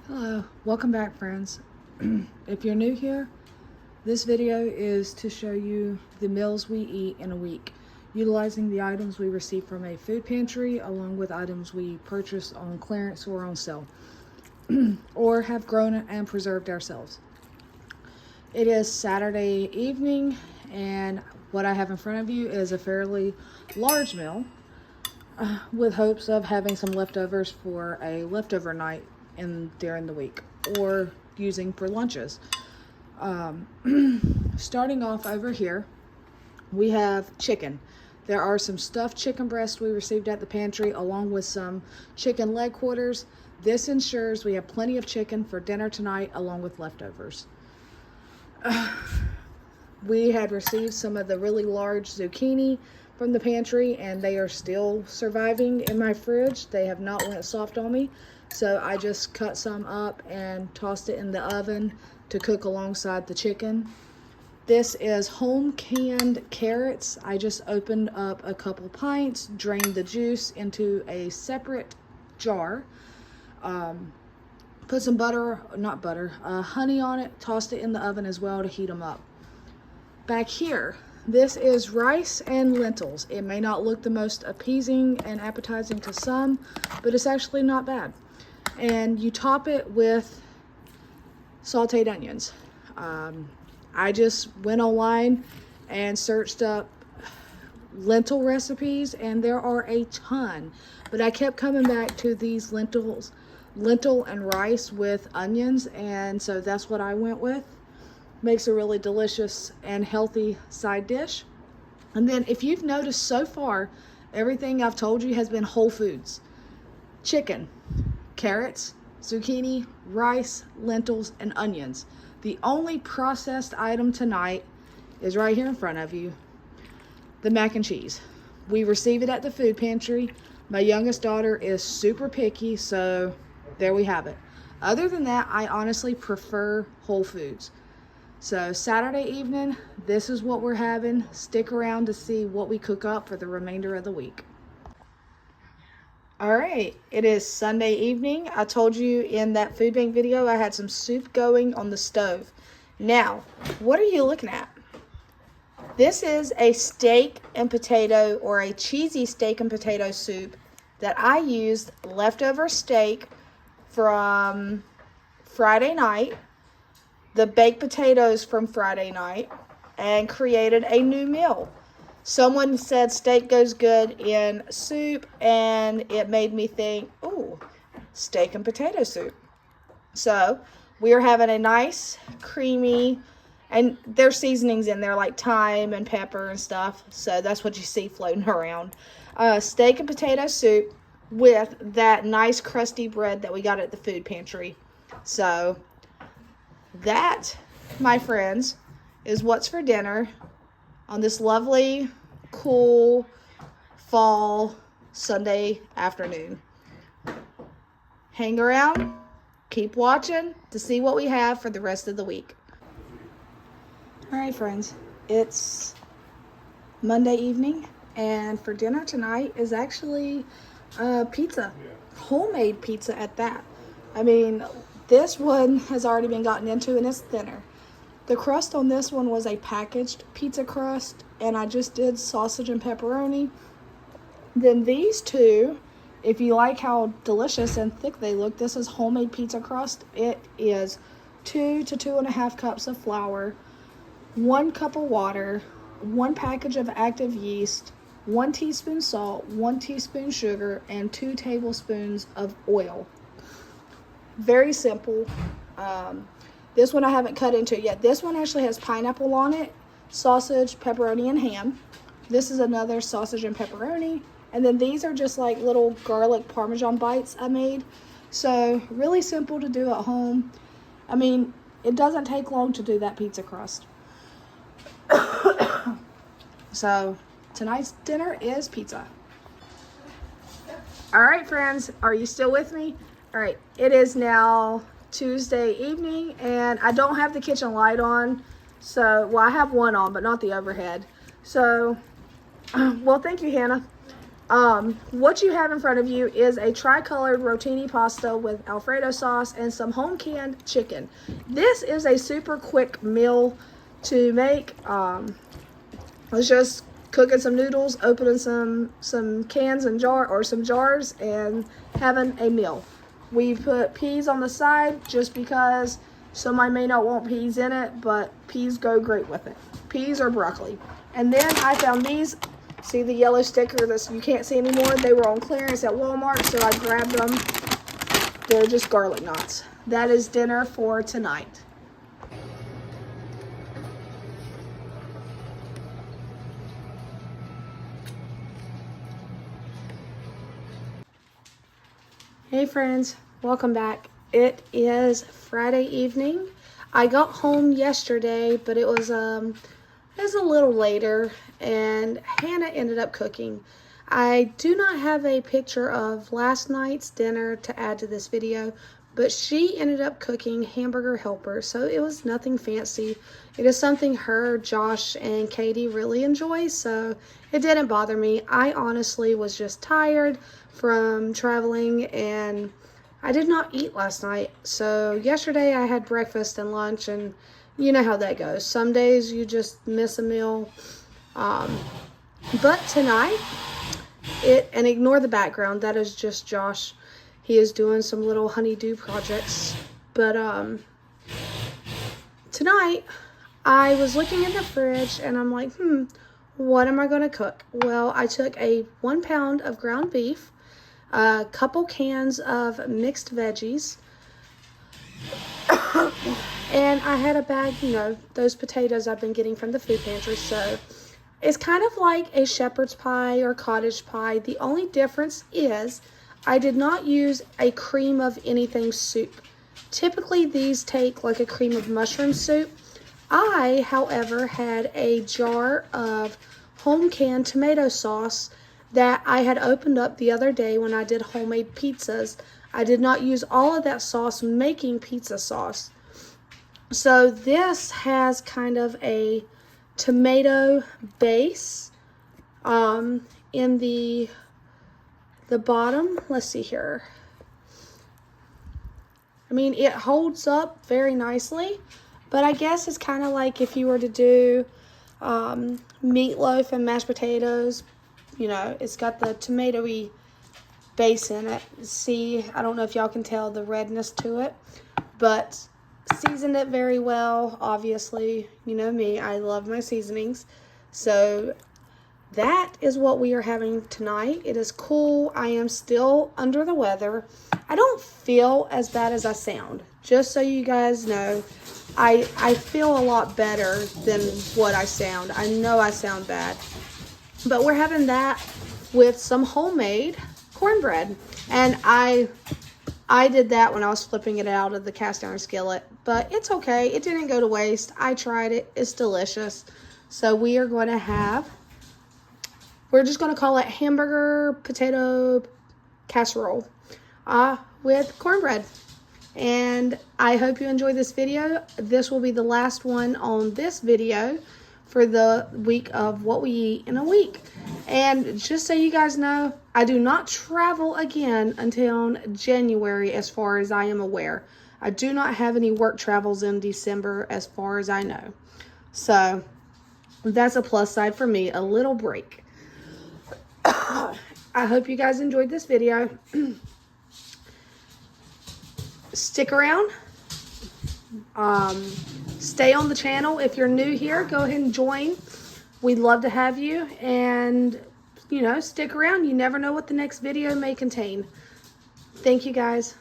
Hello, welcome back friends. If you're new here, this video is to show you the meals we eat in a week, utilizing the items we receive from a food pantry along with items we purchase on clearance or on sale, or have grown and preserved ourselves. It is Saturday evening and what I have in front of you is a fairly large meal with hopes of having some leftovers for a leftover night during the week or using for lunches. Starting off over here, we have chicken. There are some stuffed chicken breasts we received at the pantry along with some chicken leg quarters. This ensures we have plenty of chicken for dinner tonight along with leftovers. We had received some of the really large zucchini from the pantry and they are still surviving in my fridge. They have not went soft on me. So I just cut some up and tossed it in the oven to cook alongside the chicken. This is home canned carrots. I just opened up a couple pints, drained the juice into a separate jar, put some honey on it, tossed it in the oven as well to heat them up. Back here, this is rice and lentils. It may not look the most appeasing and appetizing to some, but it's actually not bad. And you top it with sauteed onions. I just went online and searched up lentil recipes and there are a ton, but I kept coming back to these lentil and rice with onions, and so that's what I went with. Makes a really delicious and healthy side dish. And then if you've noticed so far, everything I've told you has been whole foods. Chicken, carrots, zucchini, rice, lentils, and onions. The only processed item tonight is right here in front of you, the mac and cheese. We receive it at the food pantry. My youngest daughter is super picky, so there we have it. Other than that, I honestly prefer whole foods. So Saturday evening, this is what we're having. Stick around to see what we cook up for the remainder of the week. All right, it is Sunday evening. I told you in that food bank video I had some soup going on the stove. Now, what are you looking at? This is a steak and potato or a cheesy steak and potato soup that I used leftover steak from Friday night, the baked potatoes from Friday night, and created a new meal. Someone said steak goes good in soup, and it made me think, ooh, steak and potato soup. So we are having a nice, creamy, and there's seasonings in there like thyme and pepper and stuff. So that's what you see floating around. Steak and potato soup with that nice crusty bread that we got at the food pantry. So that, my friends, is what's for dinner on this lovely, cool fall Sunday afternoon. Hang around, keep watching to see what we have for the rest of the week. All right, friends, it's Monday evening, and for dinner tonight is actually pizza, homemade pizza at that. I mean, this one has already been gotten into and it's thinner. The crust on this one was a packaged pizza crust, and I just did sausage and pepperoni. Then these two, if you like how delicious and thick they look, this is homemade pizza crust. It is 2 to 2.5 cups of flour, 1 cup of water, 1 package of active yeast, 1 teaspoon salt, 1 teaspoon sugar, and 2 tablespoons of oil. Very simple. This one I haven't cut into yet. This one actually has pineapple on it, sausage, pepperoni, and ham. This is another sausage and pepperoni. And then these are just like little garlic Parmesan bites I made. So really simple to do at home. I mean, it doesn't take long to do that pizza crust. So tonight's dinner is pizza. All right, friends, are you still with me? All right, it is now Tuesday evening, and I don't have the kitchen light on. So, well, I have one on, but not the overhead. So, well, thank you, Hannah. What you have in front of you is a tricolored rotini pasta with Alfredo sauce and some home canned chicken. This is a super quick meal to make. It's just cooking some noodles, opening some cans and some jars, and having a meal. We put peas on the side just because somebody may not want peas in it, but peas go great with it. Peas or broccoli. And then I found these. See the yellow sticker that you can't see anymore? They were on clearance at Walmart, so I grabbed them. They're just garlic knots. That is dinner for tonight. Hey friends, welcome back. It is Friday evening. I got home yesterday, but it was a little later, and Hannah ended up cooking. I do not have a picture of last night's dinner to add to this video, but she ended up cooking hamburger helper, so it was nothing fancy. It is something her, Josh, and Katie really enjoy, so it didn't bother me. I honestly was just tired from traveling, and I did not eat last night. So yesterday I had breakfast and lunch, and you know how that goes. Some days you just miss a meal. But tonight, and ignore the background, that is just Josh. He is doing some little honeydew projects. But tonight, I was looking in the fridge and I'm like, what am I going to cook? Well, I took 1 pound of ground beef, a couple cans of mixed veggies, and I had a bag, those potatoes I've been getting from the food pantry. So it's kind of like a shepherd's pie or cottage pie. The only difference is I did not use a cream of anything soup. Typically these take like a cream of mushroom soup. I, however, had a jar of home canned tomato sauce that I had opened up the other day when I did homemade pizzas. I did not use all of that sauce making pizza sauce. So this has kind of a tomato base in the bottom. Let's see here. I mean, it holds up very nicely, but I guess it's kind of like if you were to do meatloaf and mashed potatoes. It's got the tomatoey base in it. See, I don't know if y'all can tell the redness to it, but seasoned it very well. Obviously, you know me, I love my seasonings. So that is what we are having tonight. It is cool. I am still under the weather. I don't feel as bad as I sound. Just so you guys know, I feel a lot better than what I sound. I know I sound bad. But we're having that with some homemade cornbread. And I did that when I was flipping it out of the cast iron skillet. But it's okay. It didn't go to waste. I tried it. It's delicious. So we are going to have, we're just going to call it hamburger potato casserole with cornbread. And I hope you enjoyed this video. This will be the last one on this video for the week of what we eat in a week. And just so you guys know, I do not travel again until January as far as I am aware. I do not have any work travels in December as far as I know. So that's a plus side for me, a little break. I hope you guys enjoyed this video. Stick around. Stay on the channel. If you're new here, go ahead and join. We'd love to have you. And, stick around. You never know what the next video may contain. Thank you, guys.